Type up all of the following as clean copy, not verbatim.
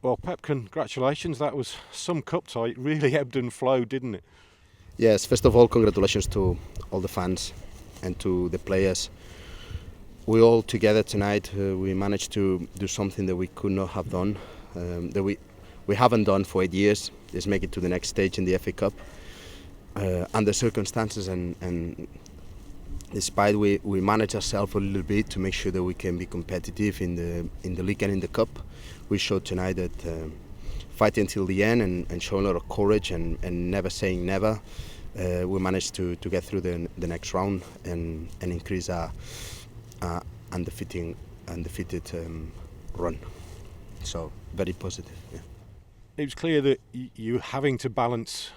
Well, Pep, congratulations. That was some cup tie. It really ebbed and flowed, didn't it? Yes, first of all, congratulations to all the fans and to the players. We all together tonight, we managed to do something that we could not have done, that we haven't done for 8 years, is make it to the next stage in the FA Cup. Under circumstances and despite we manage ourselves a little bit to make sure that we can be competitive in the league and in the cup. We showed tonight that fighting until the end and showing a lot of courage and never saying never, we managed to get through the next round and increase our undefeated run. So very positive. Yeah. It was clear that you were having to balance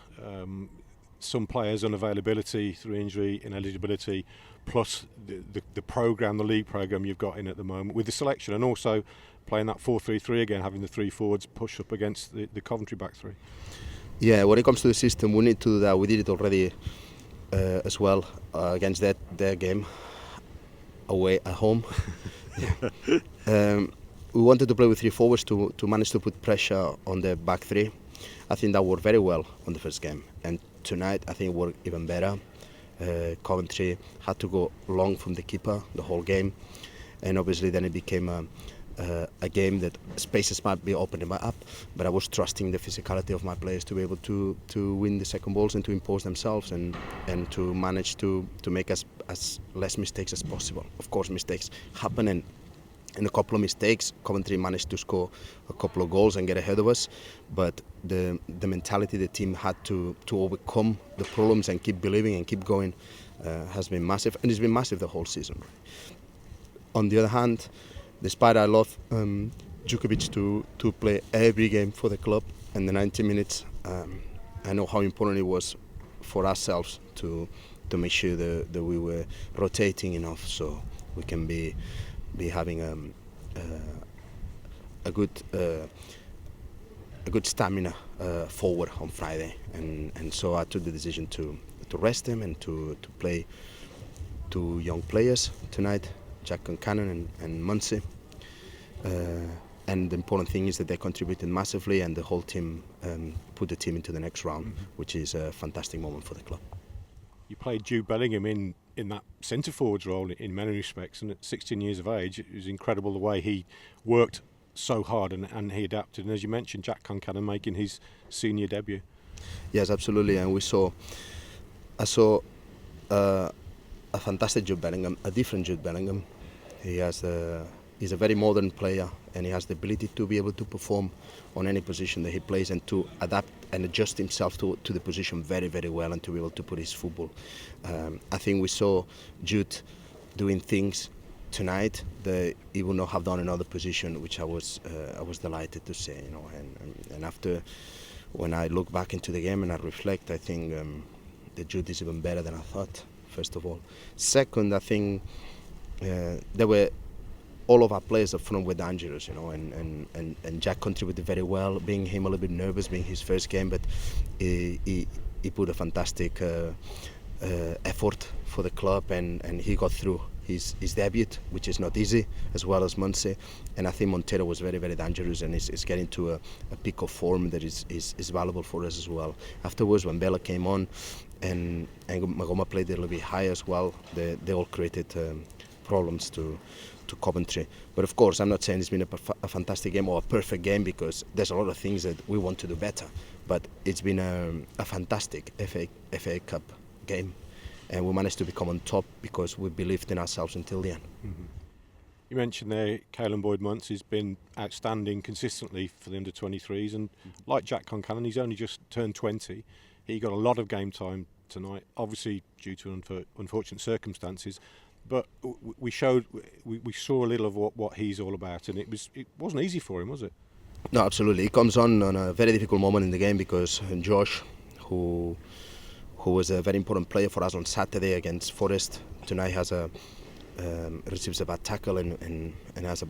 some players' unavailability through injury, ineligibility, plus the program, the league program you've got in at the moment with the selection, and also playing that 4-3-3 again, having the three forwards push up against the Coventry back three. Yeah, when it comes to the system, we need to do that. We did it already as well against their game away at home. We wanted to play with three forwards to manage to put pressure on the back three. I think that worked very well on the first game, and tonight I think it worked even better. Coventry had to go long from the keeper the whole game, and obviously then it became a game that spaces might be opening up, but I was trusting the physicality of my players to be able to win the second balls and to impose themselves and to manage to make as less mistakes as possible. Of course, mistakes happen, and in a couple of mistakes, Coventry managed to score a couple of goals and get ahead of us, but the mentality the team had to overcome the problems and keep believing and keep going has been massive, and it's been massive the whole season. On the other hand, despite I love Djukovic to play every game for the club and the 90 minutes, I know how important it was for ourselves to make sure that we were rotating enough so we can be having a good stamina forward on Friday, and so I took the decision to rest them and to play two young players tonight, Jack Concannon and Muncie. And the important thing is that they contributed massively, and the whole team put the team into the next round, which is a fantastic moment for the club. You played Jude Bellingham in that centre forwards role in many respects, and at 16 years of age, it was incredible the way he worked so hard and he adapted. And as you mentioned, Jack Concannon making his senior debut. Yes, absolutely, and I saw a fantastic Jude Bellingham, a different Jude Bellingham. He's a very modern player, and he has the ability to be able to perform on any position that he plays and to adapt and adjust himself to the position very, very well, and to be able to put his football. I think we saw Jude doing things tonight that he would not have done in another position, which I was delighted to see. And after, when I look back into the game and I reflect, I think that Jude is even better than I thought. First of all, second, I think there were. All of our players up front were dangerous, and Jack contributed very well, being him a little bit nervous, being his first game, but he put a fantastic effort for the club, and he got through his debut, which is not easy, as well as Muncie, and I think Montero was very, very dangerous, and is getting to a peak of form that is valuable for us as well. Afterwards, when Bella came on, and Magoma played a little bit higher as well, they all created problems to Coventry. But of course, I'm not saying it's been a fantastic game or a perfect game, because there's a lot of things that we want to do better. But it's been a fantastic FA Cup game, and we managed to become on top because we believed in ourselves until the end. Mm-hmm. You mentioned there, Caelan Boyd-Muntz has been outstanding consistently for the under-23s, and like Jack Concannon, he's only just turned 20. He got a lot of game time tonight, obviously due to unfortunate circumstances. But we saw a little of what he's all about, and it wasn't easy for him, was it? No, absolutely. He comes on a very difficult moment in the game, because Josh, who was a very important player for us on Saturday against Forest, tonight receives a bad tackle and has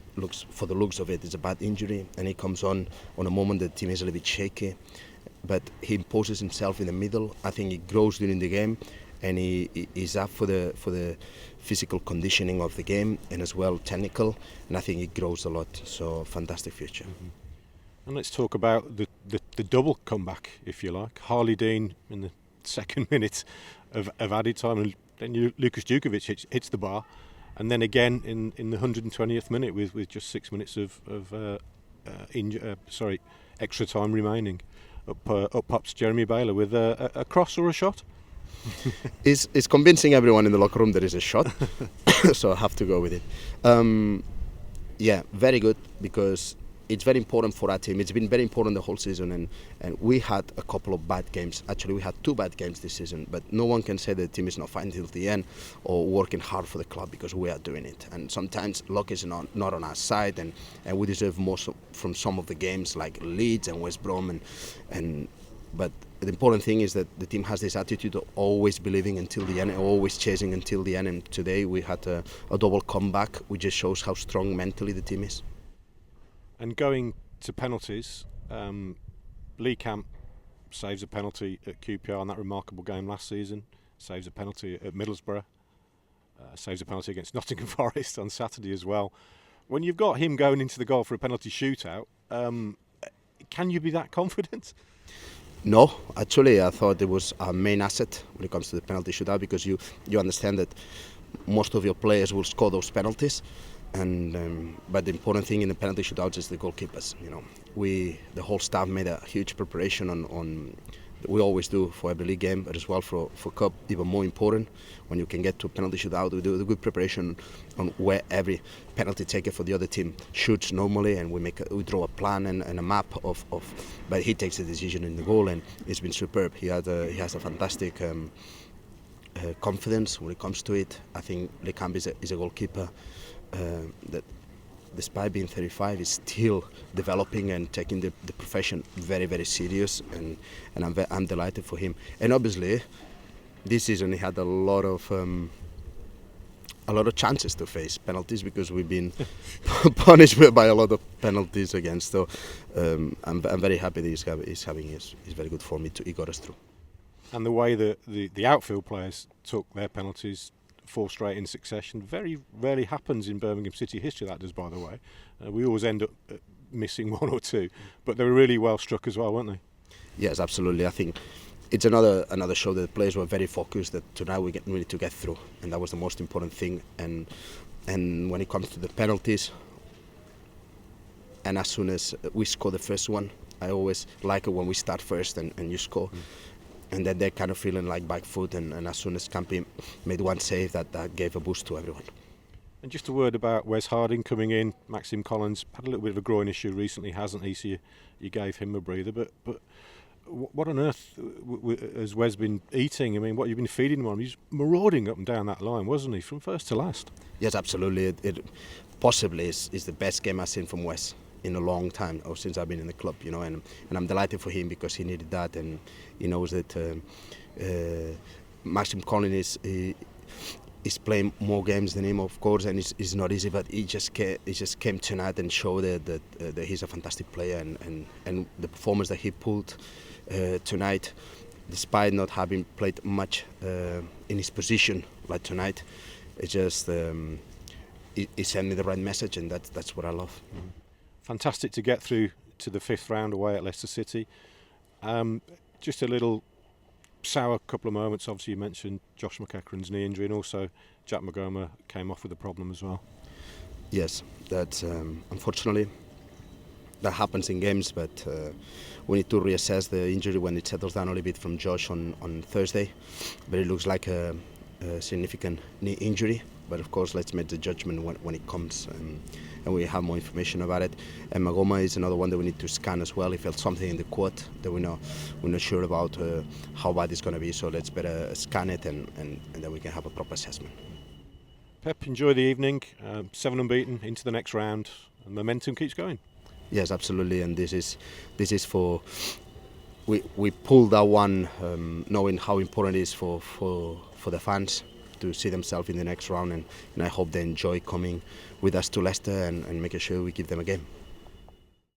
for the looks of it, it's a bad injury, and he comes on a moment the team is a little bit shaky, but he imposes himself in the middle. I think he grows during the game, and he is up for the physical conditioning of the game, and as well technical, and I think he grows a lot. So fantastic future. Mm-hmm. And let's talk about the double comeback, if you like. Harley Dean in the second minute of added time, and then Lukas Djukovic hits the bar, and then again in the 120th minute with just 6 minutes of extra time remaining. Up pops Jeremy Baylor with a cross or a shot. It's convincing everyone in the locker room there is a shot, so I have to go with it. Yeah, very good, because it's very important for our team. It's been very important the whole season, and we had a couple of bad games. Actually, we had 2 bad games this season, but no one can say that the team is not fighting till the end or working hard for the club, because we are doing it. And sometimes luck is not on our side, and we deserve more from some of the games like Leeds and West Brom. But the important thing is that the team has this attitude of always believing until the end, always chasing until the end. And today we had a double comeback, which just shows how strong mentally the team is. And going to penalties, Lee Camp saves a penalty at QPR in that remarkable game last season, saves a penalty at Middlesbrough, saves a penalty against Nottingham Forest on Saturday as well. When you've got him going into the goal for a penalty shootout, can you be that confident? No, actually I thought it was our main asset when it comes to the penalty shootout, because you understand that most of your players will score those penalties. But the important thing in the penalty shootouts is the goalkeepers. The whole staff made a huge preparation on we always do for every league game, but as well for cup, even more important. When you can get to a penalty shootout, we do a good preparation on where every penalty taker for the other team shoots normally, and we draw a plan and a map of. But he takes the decision in the goal, and it's been superb. He has a fantastic confidence when it comes to it. I think Le Camp is a goalkeeper that, despite being 35, is still developing and taking the profession very, very serious, and I'm delighted for him. And obviously, this season he had a lot of chances to face penalties, because we've been punished by a lot of penalties against. So I'm very happy that he's having his very good form. He got us through. And the way that the outfield players took their penalties, 4 straight in succession, very rarely happens in Birmingham City history, that does, by the way. We always end up missing 1 or 2, but they were really well struck as well, weren't they? Yes, absolutely. I think it's another show that the players were very focused, that tonight we need to get through, and that was the most important thing. And when it comes to the penalties, and as soon as we score the first one, I always like it when we start first and you score. And then they're kind of feeling like back foot, and as soon as Campi made one save, that gave a boost to everyone. And just a word about Wes Harding coming in. Maxim Collins had a little bit of a groin issue recently, hasn't he? So you gave him a breather. But what on earth has Wes been eating? I mean, what you've been feeding him on? He's marauding up and down that line, wasn't he, from first to last? Yes, absolutely. It possibly is the best game I've seen from Wes in a long time, or since I've been in the club, and I'm delighted for him, because he needed that, and he knows that Maxim Collins is playing more games than him, of course, and it's not easy, but he just came tonight and showed that he's a fantastic player, and the performance that he pulled tonight, despite not having played much in his position like tonight, it just he sent me the right message, and that's what I love. Fantastic to get through to the 5th round away at Leicester City. Just a little sour couple of moments. Obviously, you mentioned Josh McEachran's knee injury, and also Jack Magoma came off with a problem as well. Yes, that's unfortunately that happens in games, but we need to reassess the injury when it settles down a little bit from Josh on Thursday. But it looks like a significant knee injury. But of course, let's make the judgment when it comes, and we have more information about it. And Magoma is another one that we need to scan as well. He felt something in the quad that we're not sure about how bad it's going to be. So let's better scan it, and then we can have a proper assessment. Pep, enjoy the evening. 7 unbeaten into the next round, and momentum keeps going. Yes, absolutely. And this is for we pulled that one, knowing how important it is for the fans to see themselves in the next round, and I hope they enjoy coming with us to Leicester and making sure we give them a game.